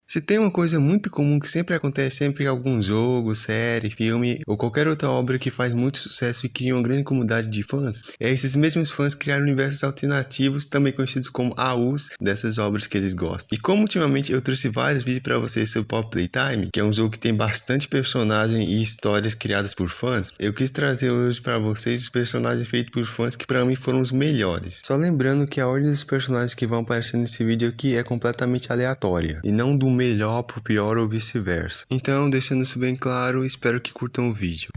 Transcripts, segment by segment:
Se tem uma coisa muito comum que sempre acontece sempre em algum jogo, série, filme ou qualquer outra obra que faz muito sucesso e cria uma grande comunidade de fãs, é esses mesmos fãs criar universos alternativos, também conhecidos como AUs, dessas obras que eles gostam. E como ultimamente eu trouxe vários vídeos para vocês sobre Poppy Playtime, que é um jogo que tem bastante personagem e histórias criadas por fãs, eu quis trazer hoje para vocês os personagens feitos por fãs que para mim foram os melhores. Só lembrando que a ordem dos personagens que vão aparecer nesse vídeo aqui é completamente aleatória, e não do melhor pro pior ou vice-versa. Então, deixando isso bem claro, espero que curtam o vídeo.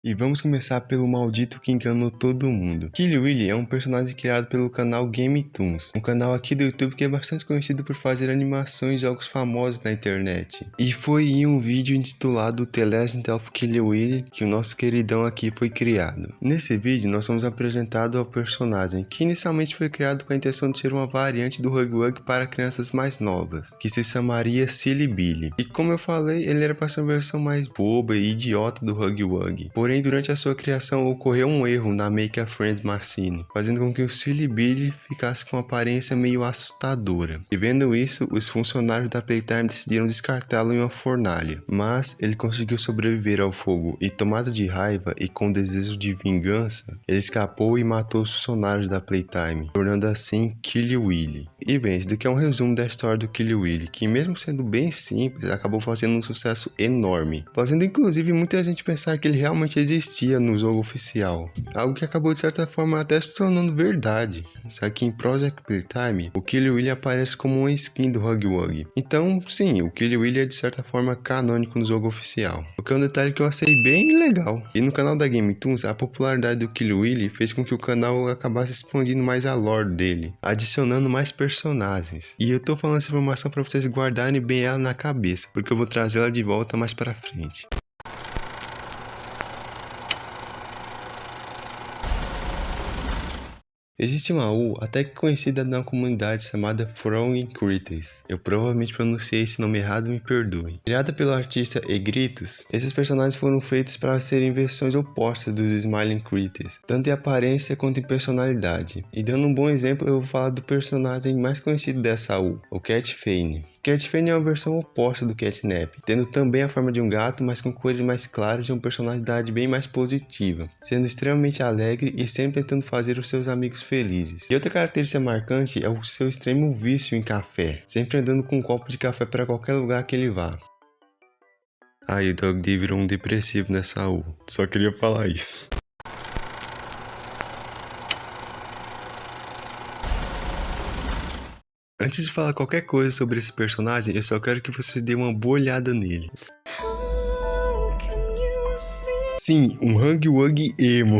E vamos começar pelo maldito que enganou todo mundo. Killy Willy é um personagem criado pelo canal Game Toons, um canal aqui do YouTube que é bastante conhecido por fazer animações de jogos famosos na internet. E foi em um vídeo intitulado The Legend of Killy Willy que o nosso queridão aqui foi criado. Nesse vídeo nós somos apresentados ao personagem, que inicialmente foi criado com a intenção de ser uma variante do Huggy Wuggy para crianças mais novas, que se chamaria Silly Billy. E como eu falei, ele era para ser uma versão mais boba e idiota do Huggy Wuggy. Porém, durante a sua criação ocorreu um erro na Make a Friends Machine, fazendo com que o Silly Billy ficasse com uma aparência meio assustadora. E vendo isso, os funcionários da Playtime decidiram descartá-lo em uma fornalha. Mas ele conseguiu sobreviver ao fogo e, tomado de raiva e com desejo de vingança, ele escapou e matou os funcionários da Playtime, tornando assim Killy Willy. E bem, esse daqui é um resumo da história do Killy Willy, que mesmo sendo bem simples, acabou fazendo um sucesso enorme, fazendo inclusive muita gente pensar que ele realmente existia no jogo oficial, algo que acabou de certa forma até se tornando verdade. Só que em Project Playtime, o Killy Willy aparece como uma skin do Huggy Wuggy. Então, sim, o Killy Willy é de certa forma canônico no jogo oficial, o que é um detalhe que eu achei bem legal. E no canal da Game Toons, a popularidade do Killy Willy fez com que o canal acabasse expandindo mais a lore dele, adicionando mais personagens. E eu tô falando essa informação para vocês guardarem bem ela na cabeça, porque eu vou trazer ela de volta mais pra frente. Existe uma U até que conhecida na comunidade chamada Throwing Critters. Eu provavelmente pronunciei esse nome errado, me perdoem. Criada pelo artista Egritos, esses personagens foram feitos para serem versões opostas dos Smiling Critters, tanto em aparência quanto em personalidade. E dando um bom exemplo, eu vou falar do personagem mais conhecido dessa U, o Cat Fane. Cat Fane é uma versão oposta do Catnap, tendo também a forma de um gato, mas com cores mais claras e uma personalidade bem mais positiva, sendo extremamente alegre e sempre tentando fazer os seus amigos felizes. E outra característica marcante é o seu extremo vício em café, sempre andando com um copo de café para qualquer lugar que ele vá. Aí o Dog D virou um depressivo nessa U, só queria falar isso. Antes de falar qualquer coisa sobre esse personagem, eu só quero que vocês dêem uma boa olhada nele. Sim, um Huggy Wuggy emo.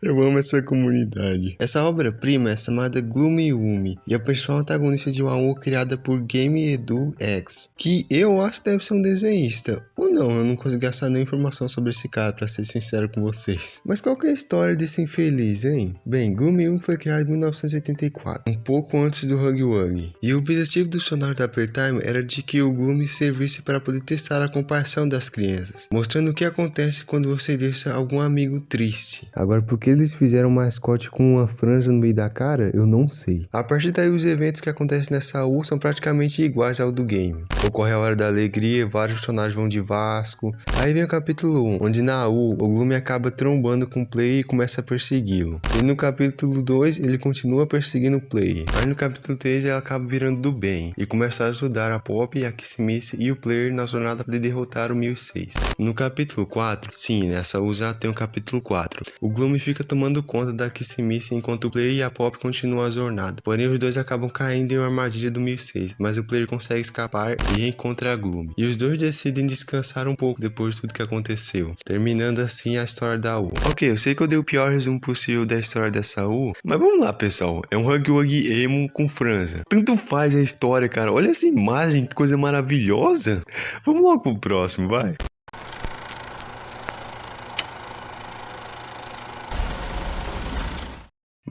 Eu amo essa comunidade. Essa obra-prima é chamada Gloomy Wumi e é o principal antagonista de uma U criada por Game Edu X, que eu acho que deve ser um desenhista. Ou não, eu não consegui achar nenhuma informação sobre esse cara, pra ser sincero com vocês. Mas qual que é a história desse infeliz, hein? Bem, Gloomy Wumi foi criado em 1984, um pouco antes do Huggy Wuggy. E o objetivo do funcionário da Playtime era de que o Gloomy servisse para poder testar a compaixão das crianças, mostrando o que acontece quando você deixa algum amigo triste. Agora, por que eles fizeram um mascote com uma franja no meio da cara, eu não sei. A partir daí, os eventos que acontecem nessa U são praticamente iguais ao do game. Ocorre a hora da alegria, vários personagens vão de Vasco. Aí vem o capítulo 1, onde na U, o Gloomy acaba trombando com o player e começa a persegui-lo. E no capítulo 2, ele continua perseguindo o player. Aí no capítulo 3, ele acaba virando do bem e começa a ajudar a Poppy, a Kissimiss e o player na jornada para derrotar o 1006. No capítulo 4, sim, nessa U já tem o capítulo 4, o Gloomy fica tomando conta da Kissimiss enquanto o player e a Poppy continuam a jornada. Porém, os dois acabam caindo em uma armadilha do 1006, mas o player consegue escapar e reencontra a Gloomy. E os dois decidem descansar um pouco depois de tudo que aconteceu, terminando assim a história da U. Ok, eu sei que eu dei o pior resumo possível da história dessa U, mas vamos lá, pessoal. É um Huggy Wuggy emo com franja. Tanto faz a história, cara. Olha essa imagem, que coisa maravilhosa. Vamos logo pro próximo, vai.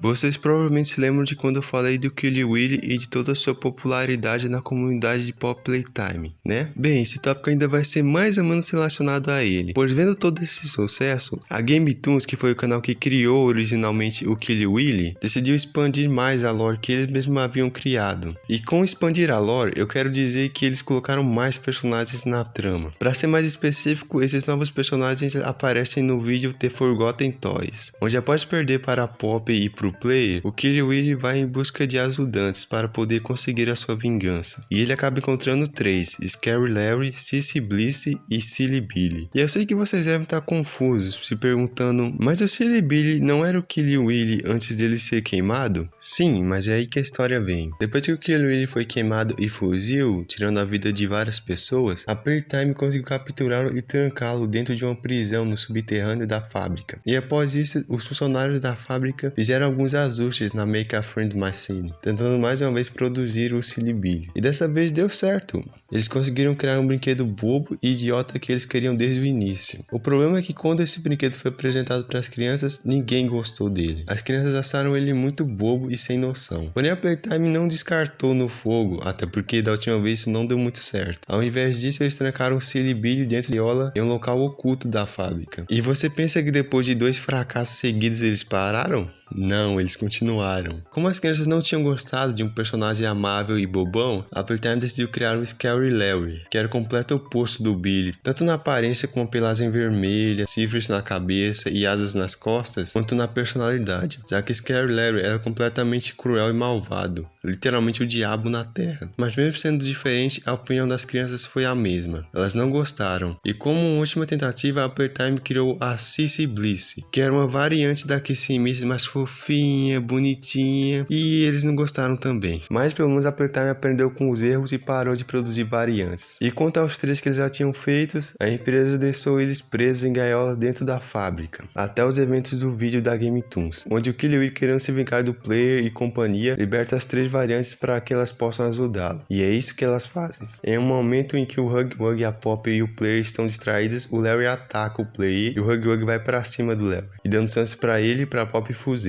Vocês provavelmente se lembram de quando eu falei do Killywilly e de toda a sua popularidade na comunidade de Pop Playtime, né? Bem, esse tópico ainda vai ser mais ou menos relacionado a ele, pois vendo todo esse sucesso, a GameToons, que foi o canal que criou originalmente o Killywilly, decidiu expandir mais a lore que eles mesmos haviam criado. E com expandir a lore, eu quero dizer que eles colocaram mais personagens na trama. Para ser mais específico, esses novos personagens aparecem no vídeo The Forgotten Toys, onde após perder para a Pop e pro player, o Killywilly vai em busca de ajudantes para poder conseguir a sua vingança. E ele acaba encontrando três: Scary Larry, Sissy Bliss e Silly Billy. E eu sei que vocês devem estar confusos, se perguntando, mas o Silly Billy não era o Killywilly antes dele ser queimado? Sim, mas é aí que a história vem. Depois que o Killywilly foi queimado e fugiu, tirando a vida de várias pessoas, a Playtime conseguiu capturá-lo e trancá-lo dentro de uma prisão no subterrâneo da fábrica. E após isso, os funcionários da fábrica fizeram alguns ajustes na Make a Friend Machine, tentando mais uma vez produzir o Silly Billy. E dessa vez deu certo. Eles conseguiram criar um brinquedo bobo e idiota que eles queriam desde o início. O problema é que quando esse brinquedo foi apresentado para as crianças, ninguém gostou dele. As crianças acharam ele muito bobo e sem noção. Porém, a Playtime não descartou no fogo, até porque da última vez isso não deu muito certo. Ao invés disso, eles trancaram o Silly Billy dentro de Ola em um local oculto da fábrica. E você pensa que depois de 2 fracassos seguidos eles pararam? Não, eles continuaram. Como as crianças não tinham gostado de um personagem amável e bobão, a Playtime decidiu criar o Scary Larry, que era o completo oposto do Billy, tanto na aparência com uma pelagem vermelha, chifres na cabeça e asas nas costas, quanto na personalidade, já que Scary Larry era completamente cruel e malvado, literalmente o diabo na Terra. Mas mesmo sendo diferente, a opinião das crianças foi a mesma. Elas não gostaram. E como uma última tentativa, a Playtime criou a Sissy Bliss, que era uma variante da Kissy Missy, mas fofinha, bonitinha, e eles não gostaram também. Mas pelo menos a Playtime aprendeu com os erros e parou de produzir variantes. E quanto aos 3 que eles já tinham feitos, a empresa deixou eles presos em gaiolas dentro da fábrica, até os eventos do vídeo da GameToons, onde o Killywilly, querendo se vingar do player e companhia, liberta as 3 variantes para que elas possam ajudá-lo. E é isso que elas fazem. Em um momento em que o Huggy Wuggy, a Pop e o player estão distraídos, o Larry ataca o player e o Huggy Wuggy vai para cima do Larry, e dando chance para ele e para a Pop fugir.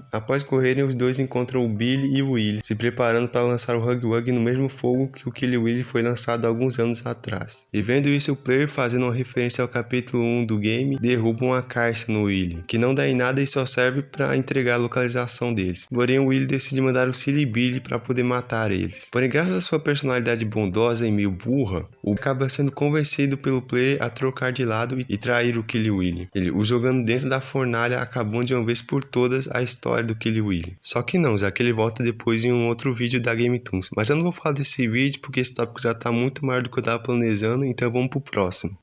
Após correrem, os dois encontram o Billy e o Willy, se preparando para lançar o Huggy Wuggy no mesmo fogo que o Killywilly foi lançado alguns anos atrás. E vendo isso, o player, fazendo uma referência ao capítulo 1 do game, derruba uma caixa no Willy, que não dá em nada e só serve para entregar a localização deles. Porém, o Willy decide mandar o Silly Billy para poder matar eles. Porém, graças à sua personalidade bondosa e meio burra, o acaba sendo convencido pelo player a trocar de lado e trair o Killywilly, ele o jogando dentro da fornalha, acabando de uma vez por todas a história do Killywilly. Só que não, já que ele volta depois em um outro vídeo da GameToons. Mas eu não vou falar desse vídeo porque esse tópico já tá muito maior do que eu tava planejando, então vamos pro próximo.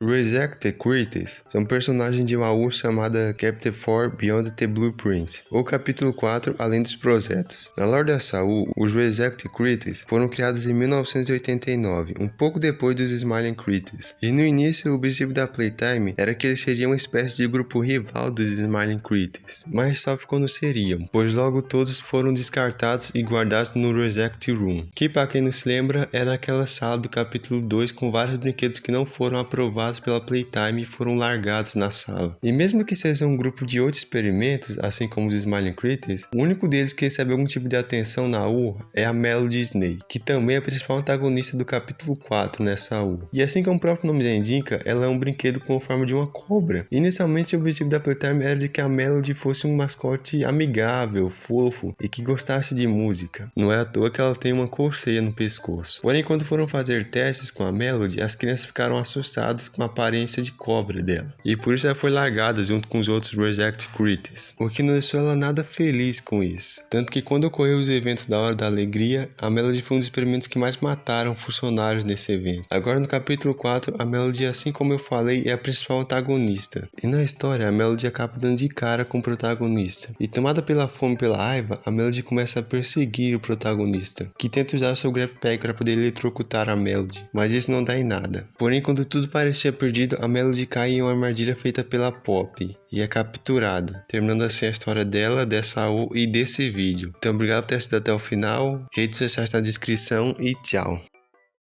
Rejected Creatures são personagens de uma UR chamada Chapter 4 Beyond the Blueprint, ou Capítulo 4 Além dos Projetos. Na lore dessa UR, os Rejected Creatures foram criados em 1989, um pouco depois dos Smiling Creatures. E no início, o objetivo da Playtime era que eles seriam uma espécie de grupo rival dos Smiling Creatures, mas só ficou no seriam, pois logo todos foram descartados e guardados no Reject Room, que para quem não se lembra, era aquela sala do capítulo 2 com vários brinquedos que não foram aprovados pela Playtime e foram largados na sala. E mesmo que seja um grupo de 8 experimentos, assim como os Smiling Creatures, o único deles que recebe algum tipo de atenção na UR é a Melody Snake, que também é a principal antagonista do capítulo 4 nessa UR. E assim como o próprio nome já indica, ela é um brinquedo com a forma de uma cobra. Inicialmente o objetivo da Playtime era de que a Melody fosse um mascote amigável, fofo e que gostasse de música. Não é à toa que ela tem uma corceia no pescoço. Porém, quando foram fazer testes com a Melody, as crianças ficaram assustadas com a aparência de cobra dela, e por isso ela foi largada junto com os outros Reject Creatures, o que não deixou ela nada feliz com isso. Tanto que quando ocorreu os eventos da Hora da Alegria, a Melody foi um dos experimentos que mais mataram funcionários nesse evento. Agora no capítulo 4, a Melody, assim como eu falei, é a principal antagonista. E na história, a Melody acaba dando de cara com o protagonista. E tomada pela fome e pela raiva, a Melody começa a perseguir o protagonista, que tenta usar seu Grab Pack para poder eletrocutar a Melody, mas isso não dá em nada. Porém, quando tudo parecia perdido, a Melody cai em uma armadilha feita pela Pop e é capturada, terminando assim a história dela, dessa UR e desse vídeo. Então obrigado por ter assistido até o final, redes sociais na descrição e tchau!